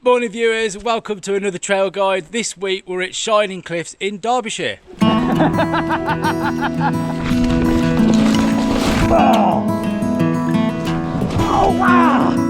Morning viewers, welcome to another trail guide. This week we're at Shining Cliffs in Derbyshire. Oh wow!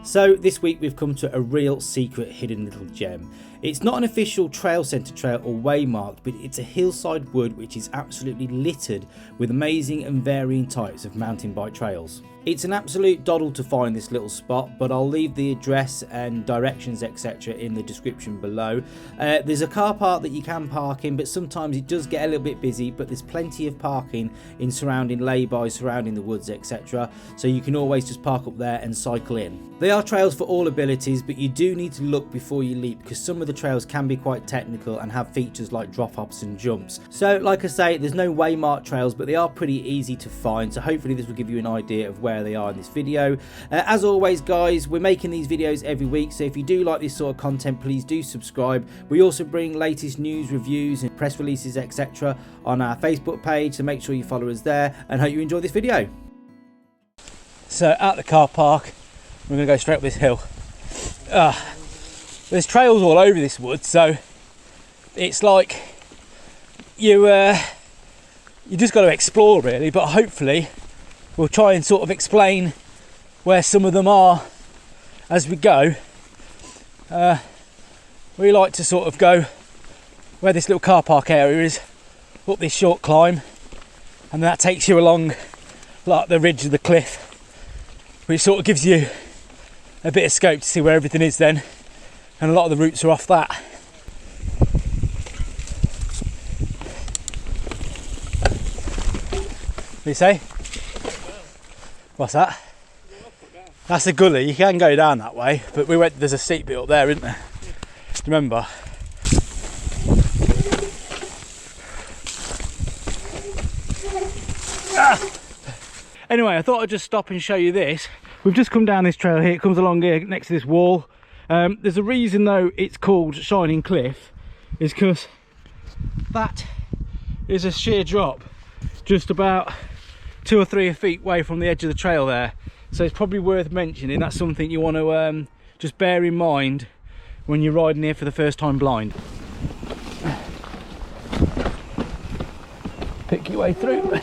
So this week we've come to a real secret hidden little gem. It's not an official trail centre trail or waymarked, but it's a hillside wood which is absolutely littered with amazing and varying types of mountain bike trails. It's an absolute doddle to find this little spot, but I'll leave the address and directions etc in the description below. There's a car park that you can park in, but sometimes it does get a little bit busy, but there's plenty of parking in surrounding lay-bys, surrounding the woods etc, so you can always just park up there and cycle in. They are trails for all abilities, but you do need to look before you leap because some of the trails can be quite technical and have features like drop-offs and jumps. So like I say, there's no waymarked trails, but they are pretty easy to find, so hopefully this will give you an idea of where they are in this video. As always guys, we're making these videos every week, so if you do like this sort of content, please do subscribe. We also bring latest news, reviews and press releases etc on our Facebook page, so make sure you follow us there, and hope you enjoy this video. So at the car park, we're going to go straight up this hill. There's trails all over this wood, so it's like you just got to explore really, but hopefully we'll try and sort of explain where some of them are as we go. We like to sort of go where this little car park area is, up this short climb, and that takes you along like the ridge of the cliff, which sort of gives you a bit of scope to see where everything is then, and a lot of the routes are off that. What do you say? What's that? That's a gully. You can go down that way, but we went. There's a steep bit up there, isn't there? Remember? Anyway, I thought I'd just stop and show you this. We've just come down this trail here. It comes along here next to this wall. There's a reason though it's called Shining Cliff, is because that is a sheer drop just about 2 or 3 feet away from the edge of the trail there. So it's probably worth mentioning. That's something you want to just bear in mind when you're riding here for the first time blind. Pick your way through.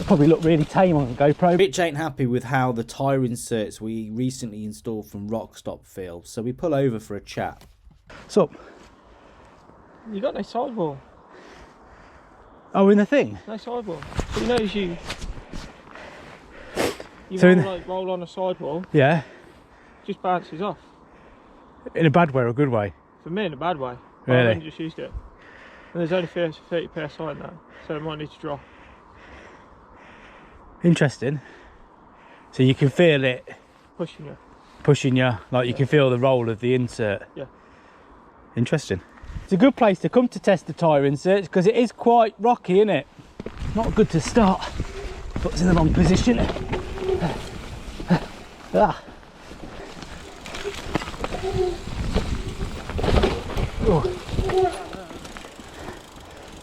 Probably look really tame on the GoPro. Rich ain't happy with how the tyre inserts we recently installed from Rockstop feel, so we pull over for a chat. What's up? You got no sidewall. Oh, in the thing? No sidewall. But you notice you so roll on a sidewall. Yeah. Just bounces off. In a bad way or a good way? For me, in a bad way. Really? I just used it. And there's only 30 psi in there, so it might need to drop. Interesting. So you can feel it pushing you, like you can feel the roll of the insert. Yeah. Interesting. It's a good place to come to test the tyre inserts because it is quite rocky, isn't it? Not good to start. Puts in the wrong position.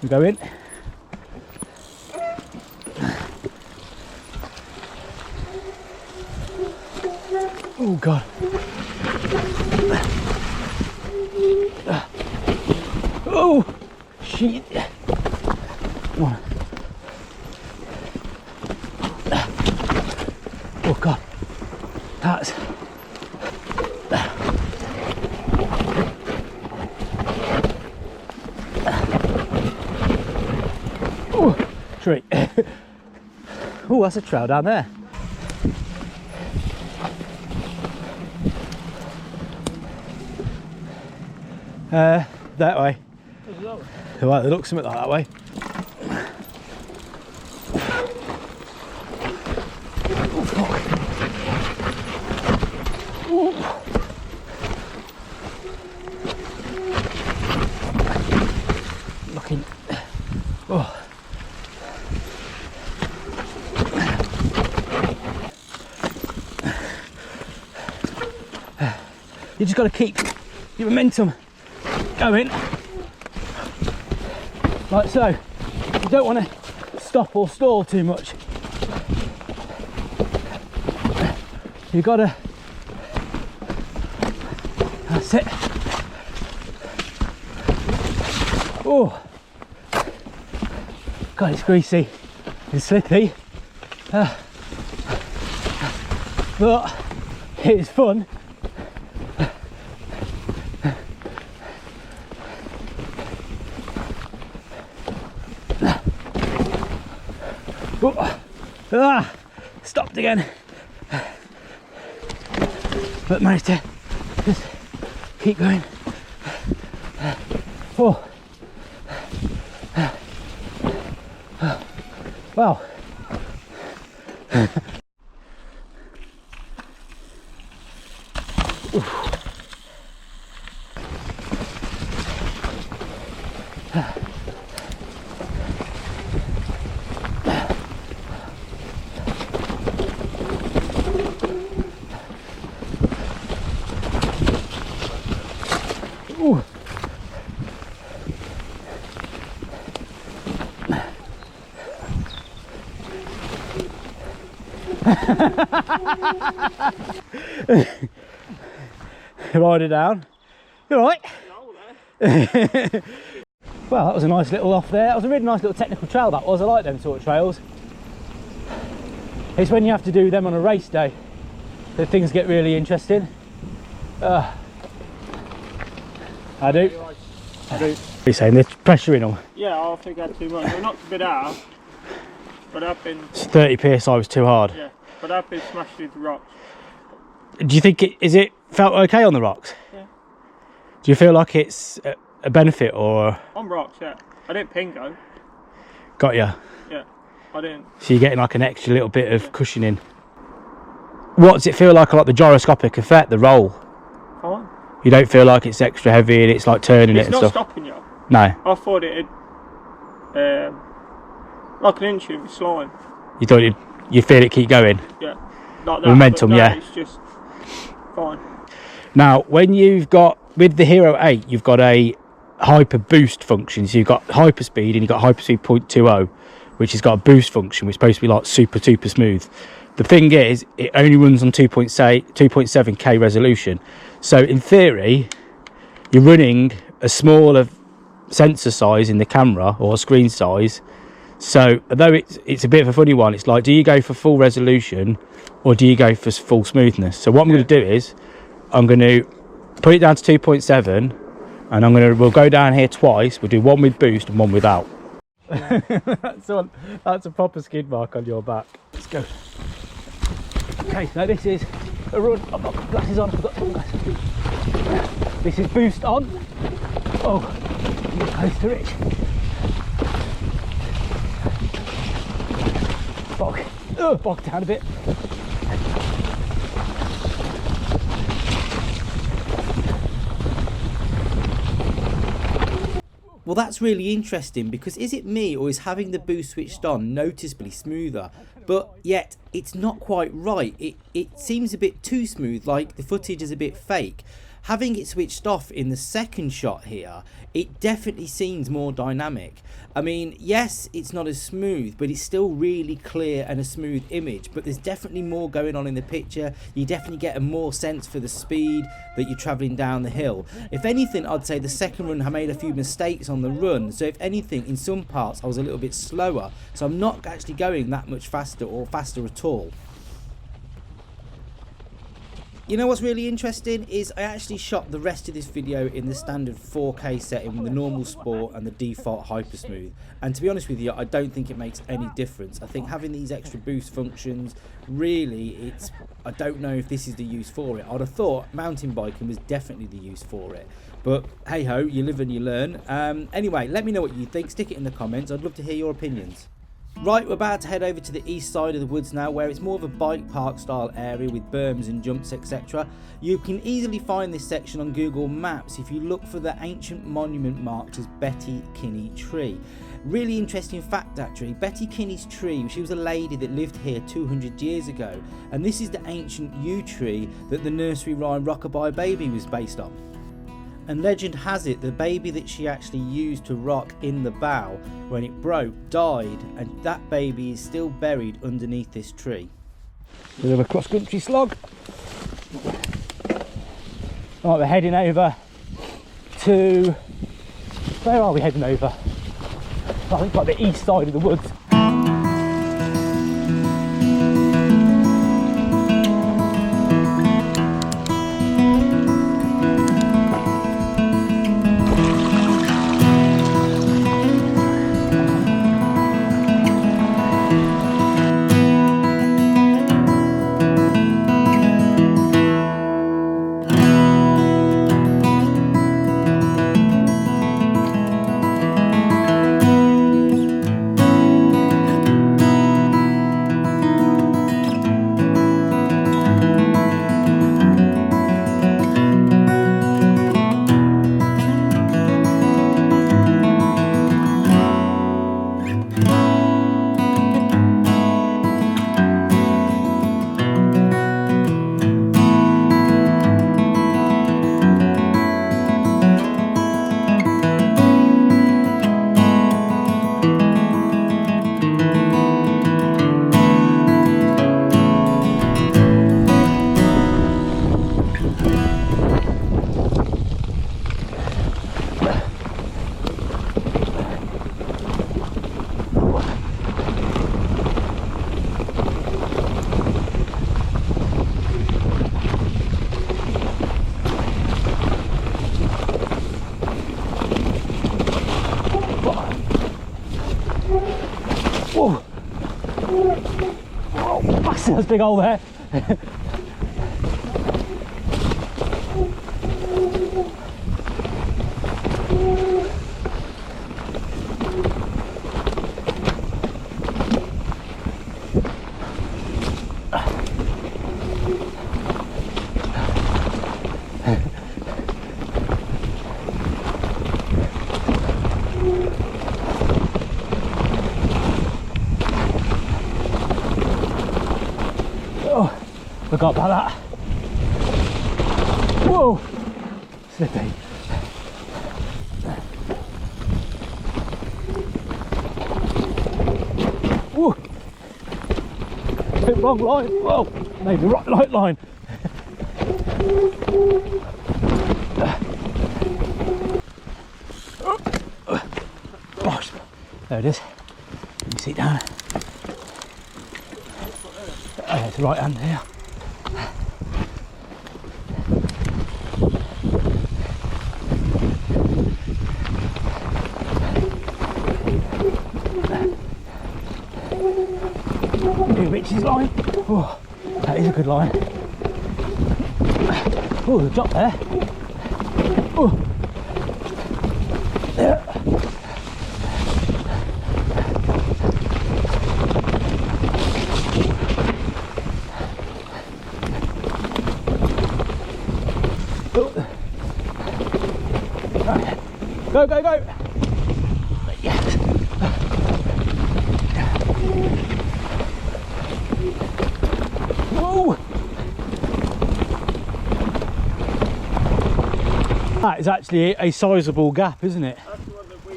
We go in. Oh God. Oh shit. Come on. Oh God. That's oh tree. Oh, that's a trail down there. That way. Right, it looks something like that way. Oh, fuck. Looking. Oh. You just got to keep your momentum going, like so. You don't want to stop or stall too much. You got to, that's it. Oh, God, it's greasy, it's slippy, but it's fun. Oh, stopped again, but managed to just keep going. Oh, wow. Ooh. Ride it down. You all right? Well, that was a nice little off there. That was a really nice little technical trail, that was. I like them sort of trails. It's when you have to do them on a race day that things get really interesting. I do. Are you saying they're pressuring them? Yeah, I think I had too much. I knocked a bit out, but I've been... 30 psi was too hard. Yeah, but I've been smashed through the rocks. Do you think it felt okay on the rocks? Yeah. Do you feel like it's a benefit or? On rocks, yeah. I didn't pingo. Got ya. Yeah, I didn't. So you're getting like an extra little bit of cushioning. What does it feel like the gyroscopic effect, the roll? Fine. You don't feel like it's extra heavy and it's like turning it and stuff? It's not stopping you. No. I thought it'd like an inch of slime. You thought you feel it keep going? Yeah. Like that. Momentum, no, yeah. It's just fine. Now, when you've got, with the Hero 8, you've got a hyper boost function. So you've got hyper speed and you've got hyper speed 0.20, which has got a boost function, which is supposed to be like super smooth. The thing is, it only runs on 2.7K resolution. So in theory, you're running a smaller sensor size in the camera or screen size. So although it's a bit of a funny one, it's like, do you go for full resolution or do you go for full smoothness? So what I'm going to do is, I'm going to put it down to 2.7 and we'll go down here twice. We'll do one with boost and one without. That's a proper skid mark on your back. Let's go. Okay, so this is a run. I've got glasses on, I forgot to put glasses. This is boost on. Oh, get close to Rich. Bog down a bit. Well, that's really interesting, because is it me or is having the boost switched on noticeably smoother? But yet it's not quite right. It seems a bit too smooth, like the footage is a bit fake. Having it switched off in the second shot here, it definitely seems more dynamic. I mean, yes, it's not as smooth, but it's still really clear and a smooth image. But there's definitely more going on in the picture. You definitely get a more sense for the speed that you're travelling down the hill. If anything, I'd say the second run I made a few mistakes on the run. So if anything, in some parts I was a little bit slower. So I'm not actually going that much faster or faster at all. You know what's really interesting is I actually shot the rest of this video in the standard 4K setting with the normal sport and the default hyper smooth, and to be honest with you, I don't think it makes any difference. I think having these extra boost functions, really, I don't know if this is the use for it. I'd have thought mountain biking was definitely the use for it, but hey ho, you live and you learn. Anyway, let me know what you think, stick it in the comments, I'd love to hear your opinions. Right, we're about to head over to the east side of the woods now, where it's more of a bike park style area with berms and jumps, etc. You can easily find this section on Google Maps if you look for the ancient monument marked as Betty Kinney Tree. Really interesting fact actually, Betty Kinney's tree, she was a lady that lived here 200 years ago, and this is the ancient yew tree that the nursery rhyme Rockabye Baby was based on. And legend has it the baby that she actually used to rock in the bough when it broke died, and that baby is still buried underneath this tree. Bit of a cross-country slog. Right, we're heading over to... Where are we heading over? I think like the east side of the woods. Whoa! Oh, bastard, that's a big hole there. Forgot about that. Whoa! Slippy. Whoa! Hit wrong line. Whoa! Maybe right line. Gosh. There it is. Let me sit down. Oh, it's the right hand here. Richie's line. Oh, that is a good line. Oh, the drop there. Oh. Yeah. Oh. Right. Go, go, go. Yes. Whoa! That is actually a sizable gap, isn't it? That's the one that we...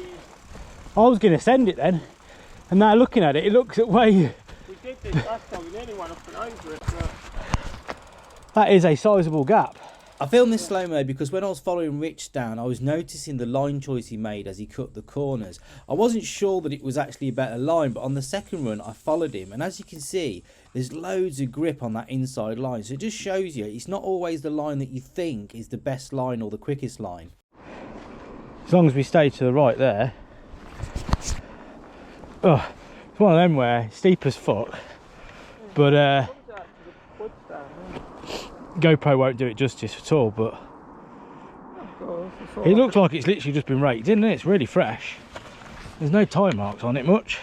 I was going to send it then, and now looking at it, it looks at way... We did this last time, we nearly went up and over it, but... That is a sizable gap. I filmed this slow-mo because when I was following Rich down, I was noticing the line choice he made as he cut the corners. I wasn't sure that it was actually a better line, but on the second run I followed him, and as you can see, there's loads of grip on that inside line, so it just shows you it's not always the line that you think is the best line or the quickest line. As long as we stay to the right there. Oh, it's one of them where it's steep as fuck, but GoPro won't do it justice at all, but it looks like it's literally just been raked in, and it's really fresh. There's no time marks on it much.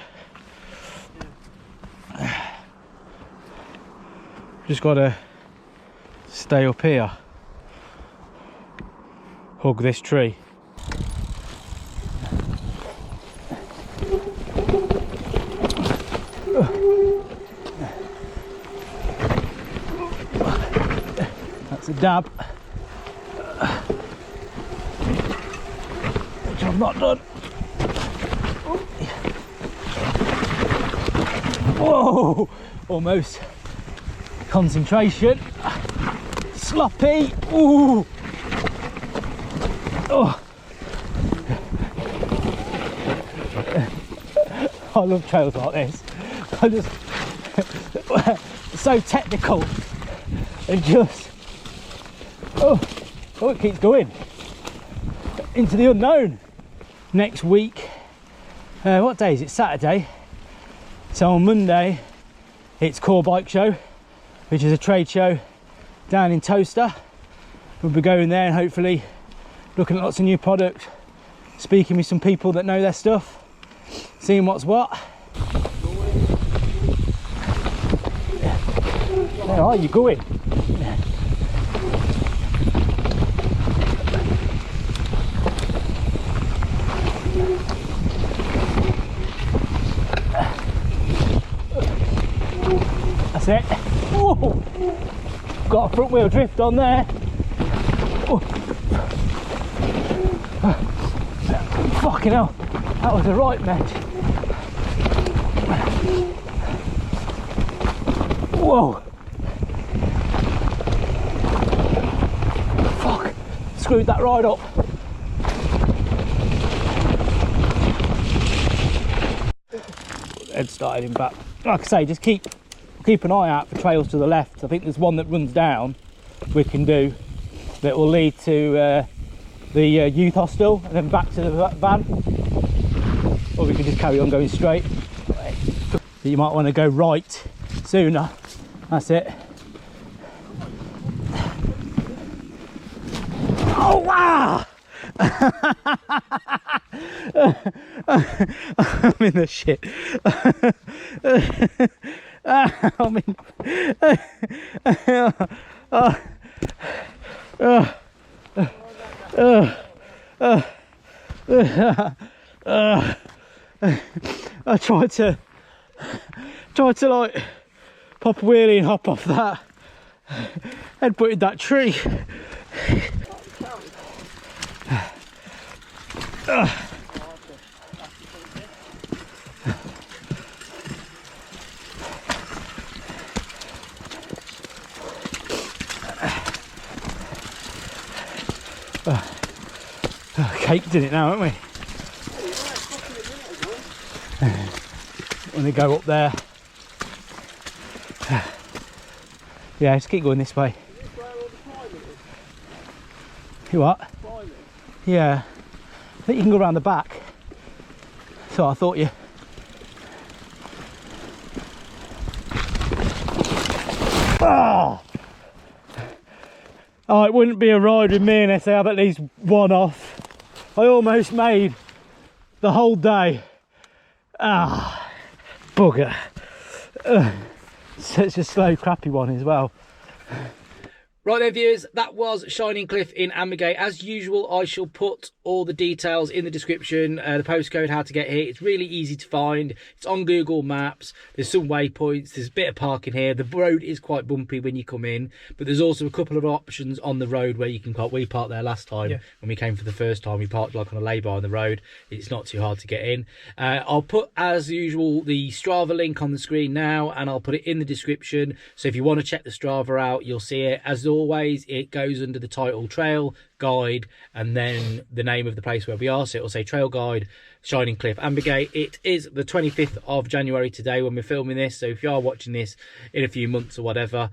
Just got to stay up here, hug this tree. That's a dab, which I've not done. Whoa, almost. Concentration. Sloppy. Ooh. Oh. I love trails like this. I just so technical and just oh, it keeps going into the unknown. Next week, what day is it? Saturday. So on Monday, it's Core Bike Show, which is a trade show down in Toaster. We'll be going there and hopefully looking at lots of new products, speaking with some people that know their stuff, seeing what's what. Where are you going? That's it. Whoa. Got a front wheel drift on there. Whoa. Fucking hell, that was a right mess. Whoa. Fuck, screwed that ride up. Head started in back. Like I say, just keep an eye out for trails to the left. I think there's one that runs down we can do that will lead to the youth hostel and then back to the van, or we can just carry on going straight. But you might want to go right sooner. That's it. Oh wow. I'm in the shit. I'm in. I tried to like pop a wheelie and hop off that, head butted that tree. Caked in it now, haven't we? When they go up there. Yeah, just keep going this way. You what? Yeah. I think you can go around the back. So I thought you. Oh, it wouldn't be a ride with me unless I have at least one off. I almost made the whole day. Ah, bugger. Such a slow, crappy one as well. Right then, viewers, that was Shining Cliff in Ambergate. As usual, I shall put all the details in the description, the postcode, how to get here. It's really easy to find. It's on Google Maps. There's some waypoints. There's a bit of parking here. The road is quite bumpy when you come in, but there's also a couple of options on the road where you can park. We parked there last time when we came for the first time. We parked like on a lay-by on the road. It's not too hard to get in. I'll put, as usual, the Strava link on the screen now, and I'll put it in the description. So if you want to check the Strava out, you'll see it. As always, it goes under the title Trail Guide and then the name of the place where we are, so it'll say Trail Guide Shining Cliff Ambergate. It is the 25th of January today when we're filming this, so if you are watching this in a few months or whatever,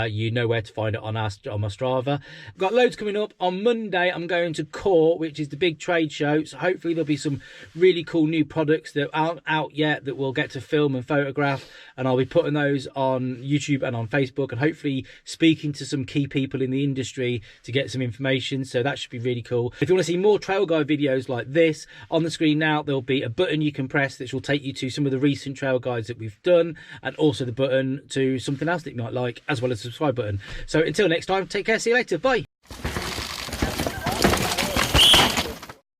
you know where to find it on my Strava. I've got loads coming up. On Monday I'm going to Core, which is the big trade show, so hopefully there'll be some really cool new products that aren't out yet that we'll get to film and photograph, and I'll be putting those on YouTube and on Facebook, and hopefully speaking to some key key people in the industry to get some information, so that should be really cool. If you want to see more trail guide videos like this, on the screen now there'll be a button you can press that will take you to some of the recent trail guides that we've done, and also the button to something else that you might like, as well as the subscribe button. So until next time, take care, see you later, bye.